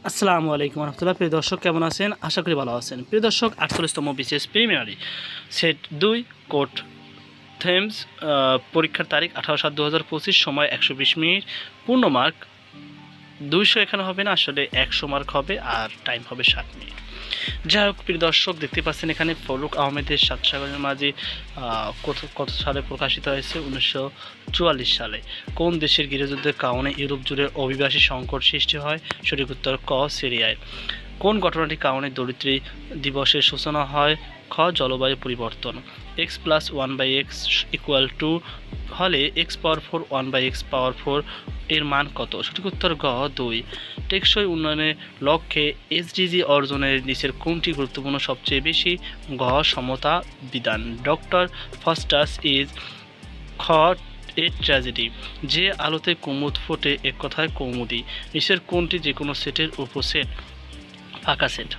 আসসালামু আলাইকুম রহমতুল্লাহ। প্রিয় দর্শক কেমন আছেন? আশা করি ভালো আছেন। প্রিয় দর্শক 48তম বিসিএস প্রিলিমিনারি সেট 2 কোর্ট থেমস পরীক্ষার তারিখ 18/7/2025, সময় 120 মিনিট, পূর্ণ মার্ক 200 এখানে হবে না, আসলে 100 মার্ক হবে আর টাইম হবে 7 মিনিট। যাই হোক প্রিয় দর্শক, দেখতে পাচ্ছেন এখানে ফরুক আহমেদের 7 সাগরের মাঝি কত সালে প্রকাশিত হয়েছে? 1944 সালে। কোন দেশের গৃহযুদ্ধের কারণে ইউরোপ জুড়ে অভিবাসী সংকট সৃষ্টি হয়? সঠিক উত্তর ক, সিরিয়ায়। কোন ঘটনাটির কারণে দরিদ্রী দিবসের সূচনা হয়? খ, জলবায়ু পরিবর্তন। x+1/x = 2 হলে x⁴ 1/x⁴ এর মান কত? সঠিক উত্তর গ, 2। টেকসই উন্নয়নের লক্ষ্যে এসডিজি অর্জনের নিচের কোনটি গুরুত্বপূর্ণ সবচেয়ে বেশি? গ, সমতা বিধান। ডক্টর ফাস্টাস ইজ খ, এ ট্র্যাজেডি। যে আলোতে কুমুদ ফোটে এক কথায় কৌমুদি। নিচের কোনটি যে কোনো সেটের উপসেট? ফাঁকা সেট।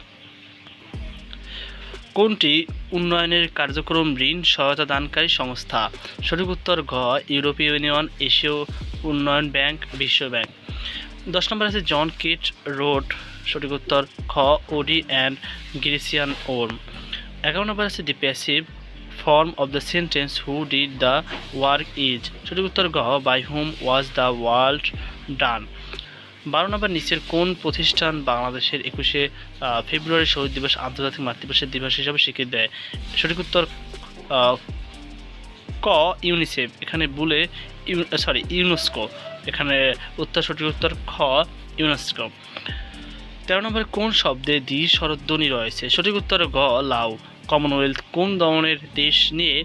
কোনটি উন্নয়নের কার্যক্রম ঋণ সহায়তা দানকারী সংস্থা? সঠিক উত্তর ঘ, ইউরোপীয় ইউনিয়ন, এশীয় উন্নয়ন ব্যাংক, বিশ্ব ব্যাংক। 10 নম্বর আছে জন কিট রোড। সঠিক উত্তর খ, ওডি অ্যান্ড গ্রিসিয়ান ওর্ম। 11 নম্বর আছে the passive form of the sentence who did the work is. সঠিক উত্তর গ, by whom was the world done. 12 number নিচের কোন প্রতিষ্ঠান বাংলাদেশের 21শে ফেব্রুয়ারি শহীদ দিবস আন্তর্জাতিক মাতৃভাষা দিবস হিসাবে স্বীকৃতি দেয়? সঠিক উত্তর ক, ইউনিসেফ। এখানে বলে ইউনেস্কো। এখানে সঠিক উত্তর খ, ইউনেস্কো। 13 নম্বর কোন শব্দে দ্বি স্বরধ্বনি রয়েছে? সঠিক উত্তর গ, লাউ। কমনওয়েলথ কোন ধরনের দেশ নিয়ে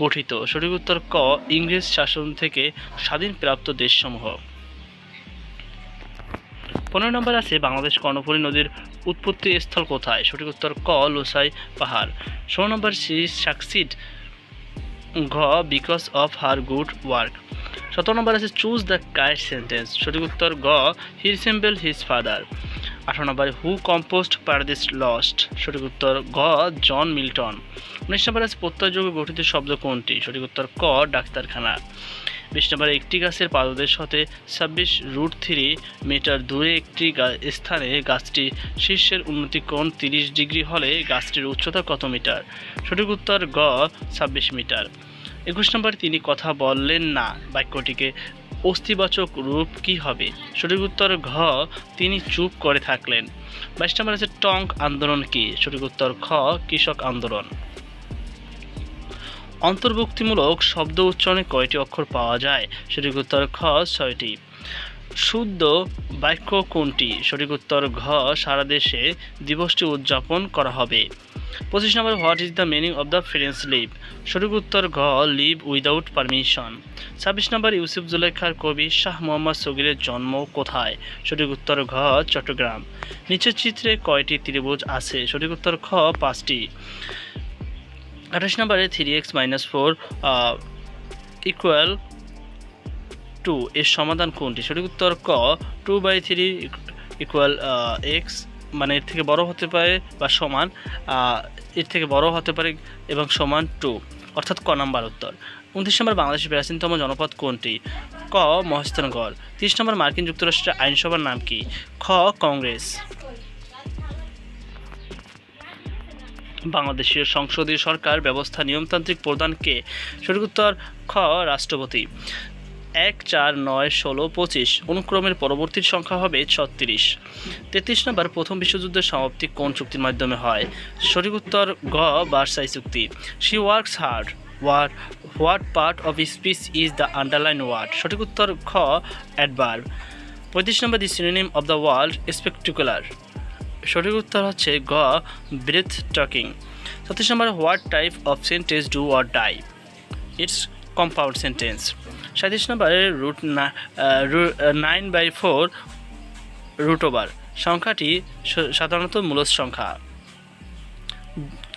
গঠিত? সঠিক উত্তর ক, ইংরেজ শাসন থেকে স্বাধীনপ্রাপ্ত দেশসমূহ। 15 নম্বর আছে বাংলাদেশ কর্ণফুলী নদীর উৎপত্তি স্থল কোথায়? সঠিক উত্তর ক, লোসাই পাহাড়। 16 নম্বর শি সাকসিড ঘ, because of her good work. 17 নম্বর আছে চুজ দ্য কারেক্ট সেন্টেন্স। সঠিক উত্তর গ, হি রিসেম্বল হিজ ফাদার। 18 নম্বর হু কম্পোস্ট প্যারাদিস লস্ট। সঠিক উত্তর গ, জন মিল্টন। 19 নম্বর আছে প্রত্যয়যোগে গঠিত শব্দ কোনটি? সঠিক উত্তর ক, ডাক্তারখানা। 20 নম্বরে একটি গাছের পাদদেশ হতে 26√3 মিটার দূরে একটি স্থানে গাছটি শীর্ষের উন্নতি কোণ 30 ডিগ্রি হলে গাছটির উচ্চতা কত মিটার? সঠিক উত্তর গ, 26 মিটার। 21 নম্বর তিনি কথা বললেন না বাক্যটিকে অস্তিবাচক রূপ কি হবে? সঠিক উত্তর ঘ, তিনি চুপ করে থাকলেন। 22 নম্বর আছে টঙ্ক আন্দোলন কি? সঠিক উত্তর খ, কৃষক আন্দোলন। অন্তর্ভুক্তিমূলক শব্দ উচ্চারণে কয়টি অক্ষর পাওয়া যায়? সঠিক উত্তর খ, 6টি। শুদ্ধ বাক্য কোনটি? সঠিক উত্তর ঘ, সারা দেশে দিবসটি উদযাপন করা হবে। 25 number what is the meaning of the French leave? সঠিক উত্তর ঘ, leave without permission. 26 number Yusuf জুলেখার কবি শাহ মোহাম্মদ সগিরের জন্ম কোথায়? সঠিক উত্তর ঘ, চট্টগ্রাম। নিচের চিত্রে কয়টি ত্রিভুজ আছে? সঠিক উত্তর খ, 5টি। 28 নম্বরে 3x-4 = 2 এর সমাধান কোনটি? সঠিক উত্তর ক, 2/3 = x, মানে এর থেকে বড় হতে পারে বা সমান, এর থেকে বড় হতে পারে এবং সমান 2, অর্থাৎ ক নাম্বার উত্তর। 29 নম্বর বাংলাদেশের প্রাচীনতম জনপদ কোনটি? ক, মহেস্থানগড়। 30 নম্বর মার্কিন যুক্তরাষ্ট্রের আইনসভার নাম কি? খ, কংগ্রেস। বাংলাদেশের সংসদীয় সরকার ব্যবস্থা নিয়মতান্ত্রিক প্রধান কে? সঠিক উত্তর খ, রাষ্ট্রপতি। 1, 4, 9, 16, 25 অনুক্রমের পরবর্তী সংখ্যা হবে 36। 33 নম্বর প্রথম বিশ্বযুদ্ধের সমাপ্তি কোন চুক্তির মাধ্যমে হয়? সঠিক উত্তর গ, ভার্সাই চুক্তি। She works hard. What part of speech is the underline word? সঠিক উত্তর খ, adverb. 35 number the synonym of the world spectacular. সঠিক উত্তর হচ্ছে গ, breathtaking. 37 number what type of sentence do or die? It's compound sentence. 37 নম্বরে √9/4 √ সংখ্যাটি সাধারণত মূলদ সংখ্যা।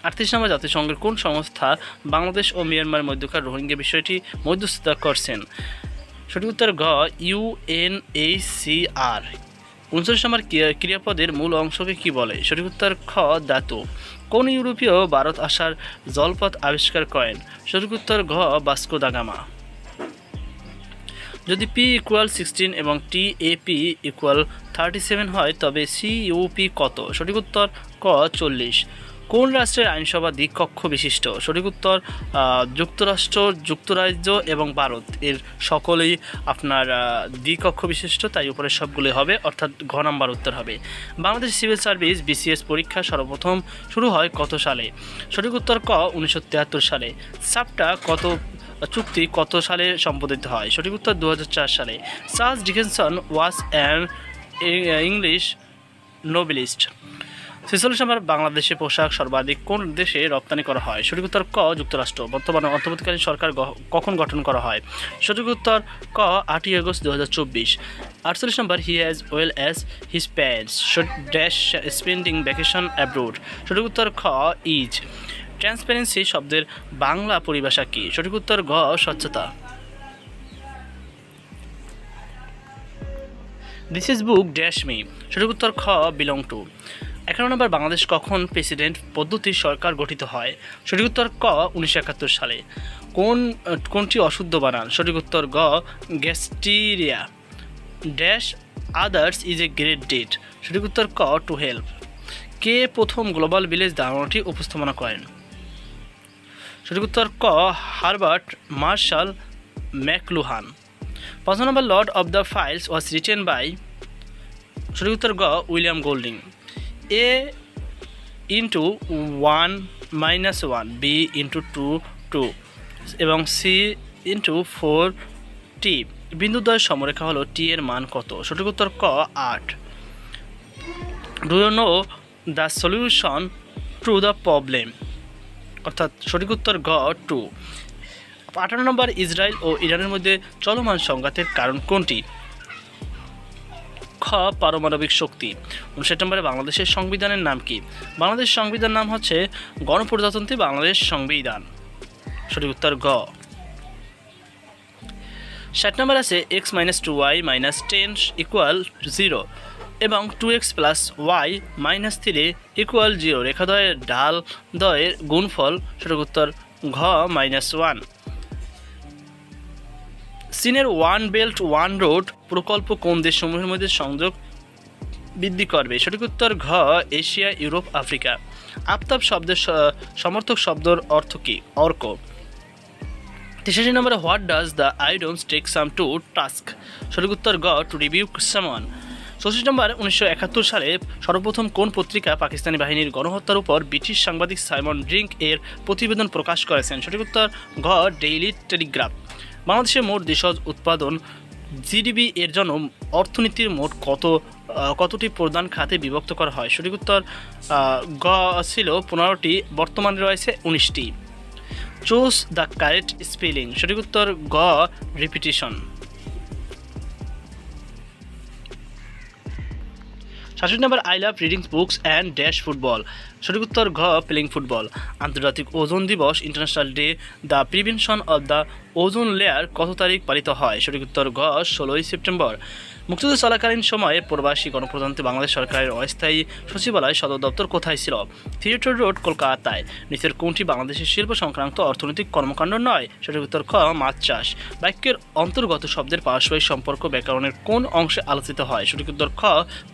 38 নম্বর জাতিসংঘের কোন সংস্থা বাংলাদেশ ও মিয়ানমার মধ্যকার রোহিঙ্গা বিষয়টি মধ্যস্থতা করছেন? সঠিক উত্তর গ, UNHCR। 39 নম্বর ক্রিয়াপদের মূল অংশকে কি বলে? সঠিক উত্তর খ, ধাতু। কোন ইউরোপীয় ভারত আসার জলপথ আবিষ্কার করেন? সঠিক উত্তর ঘ, ভাস্কো দা গামা। যদি P ইকুয়াল 16 এবং TAP ইকুয়াল 37 হয় তবে CUP কত? সঠিক উত্তর ক 40। কোন রাষ্ট্রের আইনসভা দ্বিকক্ষ বিশিষ্ট? সঠিক উত্তর যুক্তরাষ্ট্র, যুক্তরাজ্য এবং ভারত এর সকলেই আপনার দ্বিকক্ষ বিশিষ্ট, তাই উপরে সবগুলি হবে, অর্থাৎ ঘ নাম্বার উত্তর হবে। বাংলাদেশ সিভিল সার্ভিস BCS পরীক্ষা সর্বপ্রথম শুরু হয় কত সালে? সঠিক উত্তর ক 1973 সালে। সাপটা চুক্তি কত সালে সম্পাদিত হয়? সঠিক উত্তর 2004 সালে। Charles Dickinson was an English noblest. 46 নম্বর, বাংলাদেশে পোশাক সর্বাধিক কোন দেশে রপ্তানি করা হয়? সঠিক উত্তর ক যুক্তরাষ্ট্র। বর্তমানে অন্তর্বর্তীকালীন সরকার কখন গঠন করা হয়? সঠিক উত্তর ক 8ই August 2024। 48 number, he has well as his parents dash spending vacation abroad. সঠিক উত্তর খ ইজ। ট্রান্সপারেন্সি শব্দের বাংলা পরিভাষা কি? সঠিক উত্তর ঘ স্বচ্ছতা। This is book dash me. সঠিক উত্তর খ বিলং টু। 11 নম্বর, বাংলাদেশ কখন প্রেসিডেন্ট পদ্ধতির সরকার গঠিত হয়? সঠিক উত্তর ক 1971 সালে। কোনটি অশুদ্ধ বানান? সঠিক উত্তর গ গ্যাস্টিরিয়া। Dash others is a great debt. সঠিক উত্তর ক টু হেল্প। কে প্রথম গ্লোবাল ভিলেজ ধারণাটি উপস্থাপনা করেন? সঠিক উত্তর ক Herbert Marshall McLuhan. 5 number, lord of the flies was written by. সঠিক উত্তর গ William Golding. A into 1 minus 1, B into 2 এবং C into 4T বিন্দুদ্বয়ের সমরেখা হলো T এর মান কত? সঠিক উত্তর ক 8। Do you know the solution to the problem? অর্থাৎ সঠিক উত্তর গ 2। 58 নম্বর, ইসরায়েল ও ইরানের মধ্যে চলমান সংঘাতের কারণ কোনটি? খ পারমাণবিক শক্তি। 59 নম্বরে, বাংলাদেশের সংবিধানের নাম কি? বাংলাদেশ সংবিধান নাম হচ্ছে গণপ্রজাতন্ত্রী বাংলাদেশ সংবিধান। সঠিক উত্তর গ। 60 নম্বর আছে x - 2y - 10 ইকুয়াল 0 এবং 2x + y - 3 ইকুয়াল 0 রেখাদ্বয়ের ঢাল দ্বয়ের গুণফল। সঠিক উত্তর ঘ -1। চীনের ওয়ান বেল্ট ওয়ান রোড প্রকল্প কোন দেশসমূহের মধ্যে সংযোগ বৃদ্ধি করবে? সঠিক উত্তর ঘ এশিয়া, ইউরোপ, আফ্রিকা। আফতাব শব্দের সমর্থক শব্দের অর্থ কি? অর্ক। 63 নম্বরে, what does the idioms take some to task? সঠিক উত্তর গ টু রিবিউক সামওয়ান। 64 নম্বর, 1971 সালে সর্বপ্রথম কোন পত্রিকা পাকিস্তানি বাহিনীর গণহত্যার উপর ব্রিটিশ সাংবাদিক সাইমন ড্রিঙ্ক এর প্রতিবেদন প্রকাশ করেছেন? সঠিক উত্তর ঘ ডেইলি টেলিগ্রাফ। বাংলাদেশের মোট দেশজ উৎপাদন জিডিপি এর জন্য অর্থনীতির মোট কতটি প্রধান খাতে বিভক্ত করা হয়? সঠিক উত্তর গ ছিল 15টি, বর্তমানে রয়েছে 19টি। Choose the correct spelling. সঠিক উত্তর গ repetition. 67 number, I love reading books and dash football. সঠিক উত্তর ঘ প্লেইং ফুটবল। আন্তর্জাতিক ওজোন দিবস international day the prevention of the ozone layer কত তারিখ পালিত হয়? সঠিক উত্তর ঘ 16ই সেপ্টেম্বর। মুক্তিযুদ্ধ চলাকালীন সময়ে প্রবাসী গণপ্রজাতন্ত্রী বাংলাদেশ সরকারের অস্থায়ী সচিবালয় সদর দপ্তর কোথায় ছিল? থিয়েটার রোড, কলকাতায়। নিচের কোনটি বাংলাদেশের শিল্প সংক্রান্ত অর্থনৈতিক কর্মকাণ্ড নয়? সঠিক উত্তর খ মাছ চাষ। বাক্যের অন্তর্গত শব্দের পারস্পরিক সম্পর্ক ব্যাকরণের কোন অংশে আলোচিত হয়? সঠিক উত্তর খ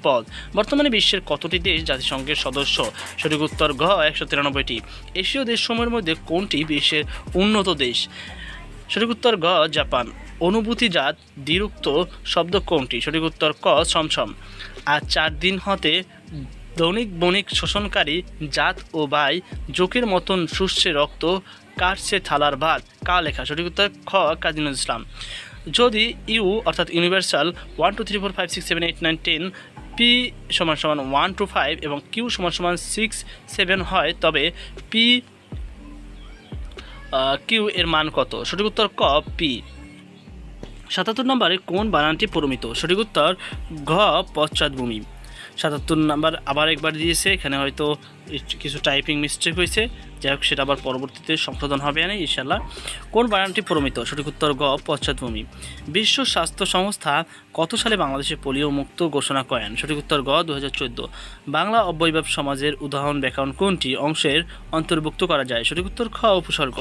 পদ। বর্তমানে বিশ্বের কতটি দেশ জাতিসংঘের সদস্য? সঠিক উত্তর ঘ 193টি। এশীয় দেশসমূহের মধ্যে কোনটি বিশ্বের উন্নত দেশ? সঠিক উত্তর ঘ জাপান। অনুভূতিজাত দ্বিরুক্ত শব্দ কোনটি? সঠিক উত্তর ক ছমছম। আর 4 দিন হতে দৈনিক বণিক শোষণকারী জাত ও বাই জোকের মতন শুষছে রক্ত, কাটছে থালার ভাত, কা লেখা? সঠিক উত্তর খ কাজী নজরুল ইসলাম। যদি ইউ অর্থাৎ ইউনিভার্সাল 1 2 3 4 5 6 7 8 9 10 P = 1 to 5 এবং Q = 6 7 হয় তবে Q এর মান কত? সঠিক উত্তর ক P। 77 নম্বরে কোন বানানটি প্রমিত? সঠিক উত্তর ঘ পশ্চাৎভূমি। 77 নম্বর আবার একবার দিয়েছে, এখানে হয়তো কিছু টাইপিং মিস্টেক হয়েছে, যাই হোক সেটা আবার পরবর্তীতে সংশোধন হবে না ইনশাল্লাহ। কোন বানানটি প্রমিত? সঠিক উত্তর গ পশ্চাৎভূমি। বিশ্ব স্বাস্থ্য সংস্থা কত সালে বাংলাদেশে পোলিও মুক্ত ঘোষণা করেন? সঠিক উত্তর গ 2014। বাংলা অব্যয়ভাব সমাজের উদাহরণ ব্যাকরণ কোনটি অংশের অন্তর্ভুক্ত করা যায়? সঠিক উত্তর খ উপসর্গ।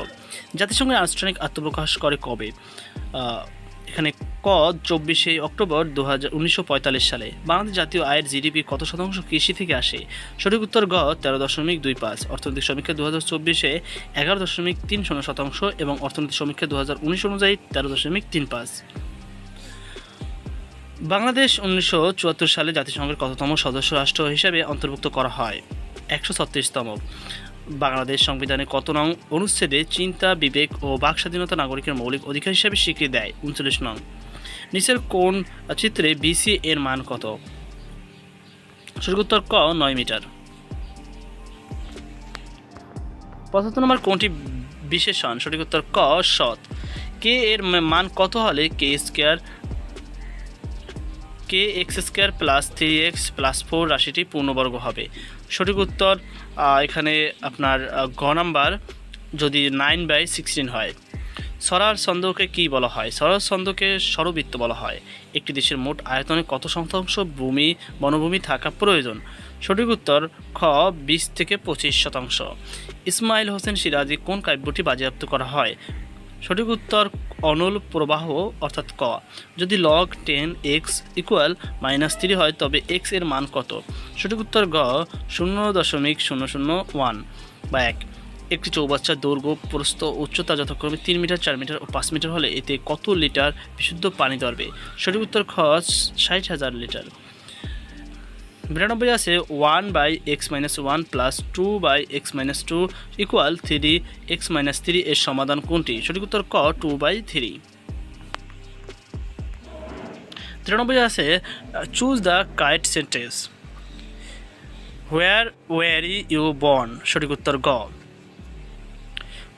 জাতিসংঘের আনুষ্ঠানিক আত্মপ্রকাশ করে কবে? এখানে ক 24শে অক্টোবর 1945 সালে। বাংলাদেশ জাতীয় আয়ের জিডিপি কত শতাংশ কৃষি থেকে আসে? সঠিক উত্তর গ 13.25। অর্থনৈতিক সমীক্ষা 2024-এ 11.30% এবং অর্থনৈতিক সমীক্ষা 2019 অনুযায়ী 13.35। বাংলাদেশ 1974 সালে জাতিসংঘের কততম সদস্য রাষ্ট্র হিসেবে অন্তর্ভুক্ত করা হয়? 136তম। বাংলাদেশ সংবিধানে কত নং অনুচ্ছেদে চিন্তা, বিবেক ও বাক স্বাধীনতা নাগরিকের মৌলিক অধিকার হিসেবে স্বীকৃতি দেয়? 39 নং। নিচের কোন চিত্রে বিসি এর মান কত? সঠিক উত্তর ক 9 মিটার। 75 নম্বর কোনটি বিশেষণ? সঠিক উত্তর ক সৎ। কে এর মান কত হলে k x square plus 3x plus 4 রাশিটি পূর্ণবর্গ হবে? সঠিক উত্তর এখানে আপনার গ নাম্বার, যদি 9/16 হয়। সরার ছন্দকে কি বলা হয়? সরার ছন্দকে স্বরবৃত্ত বলা হয়। একটি দেশের মোট আয়তনে কত শতাংশ বনভূমি থাকা প্রয়োজন? সঠিক উত্তর খ 20 থেকে 25%। ইসমাইল হোসেন সিরাজি কোন কাব্যটি বাজেয়াপ্ত করা হয়? সঠিক উত্তর অনল প্রবাহ অর্থাৎ ক। যদি log 10x = -3 হয় তবে x এর মান কত? সঠিক উত্তর গ 0.001 বা 1। একটি চৌবাচ্চার দৈর্ঘ্য, প্রস্থ, উচ্চতা যথাক্রমে 3 মিটার, 4 মিটার ও 5 মিটার হলে এতে কত লিটার বিশুদ্ধ পানি ধরবে? সঠিক উত্তর খ 60,000 লিটার। 92 আছে 1/x-1 প্লাস 2/x-2 = 3x-3 এর সমাধান কোনটি? সঠিক উত্তর ক 2/3। 93 আছে choose the correct sentence. Where were you born? সঠিক উত্তর গ।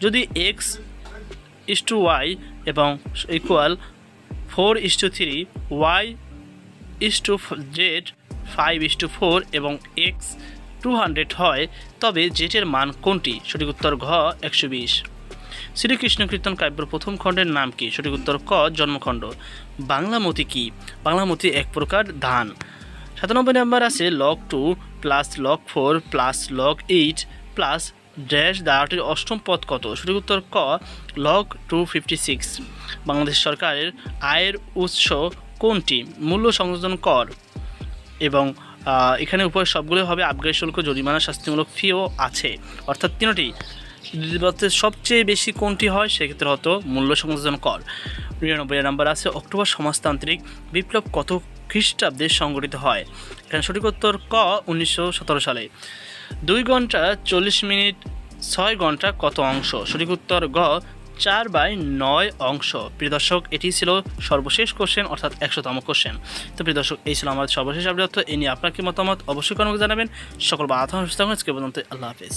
যদি x:y এবং ইকুয়াল 4:3, y:z 5:4 এবং x 200 হয় তবে জেটের মান কোনটি? সঠিক উত্তর ঘ 120। শ্রীকৃষ্ণ কীর্তন কাব্যের প্রথম খণ্ডের নাম কি? সঠিক উত্তর ক জন্মখণ্ড। বাংলামতি কি? বাংলামতি এক প্রকার ধান। 97 নম্বর আছে log 2 plus log 4 plus log 8 plus dash ধারাটির অষ্টম পদ কত? সঠিক উত্তর ক log 256। বাংলাদেশ সরকারের আয়ের উৎস কোনটি? মূল্য সংযোজন কর এবং এখানে উপরে সবগুলো হবে আবগারি শুল্ক, জরিমানা, শাস্তিমূলক ফিও আছে, অর্থাৎ তিনটি। সবচেয়ে বেশি কোনটি হয়? সেক্ষেত্রে হতো মূল্য সংযোজন কর। 99 নম্বর আছে অক্টোবর সমাজতান্ত্রিক বিপ্লব কত খ্রিস্টাব্দে সংগঠিত হয়? এখানে সঠিক উত্তর ক 1917 সালে। 2 ঘন্টা 40 মিনিট 6 ঘন্টা কত অংশ? সঠিক উত্তর গ 4/9 অংশ। প্রিয় দর্শক, এটি ছিল সর্বশেষ কোশ্চেন, অর্থাৎ 100তম কোশ্চেন। তো প্রিয় দর্শক, এই ছিল আমাদের সর্বশেষ আপডেট। এ নিয়ে আপনার কি মতামত অবশ্যই কমেন্টে জানাবেন। সকল বাধা সুস্থ আজকে পর্যন্ত, আল্লাহ হাফেজ।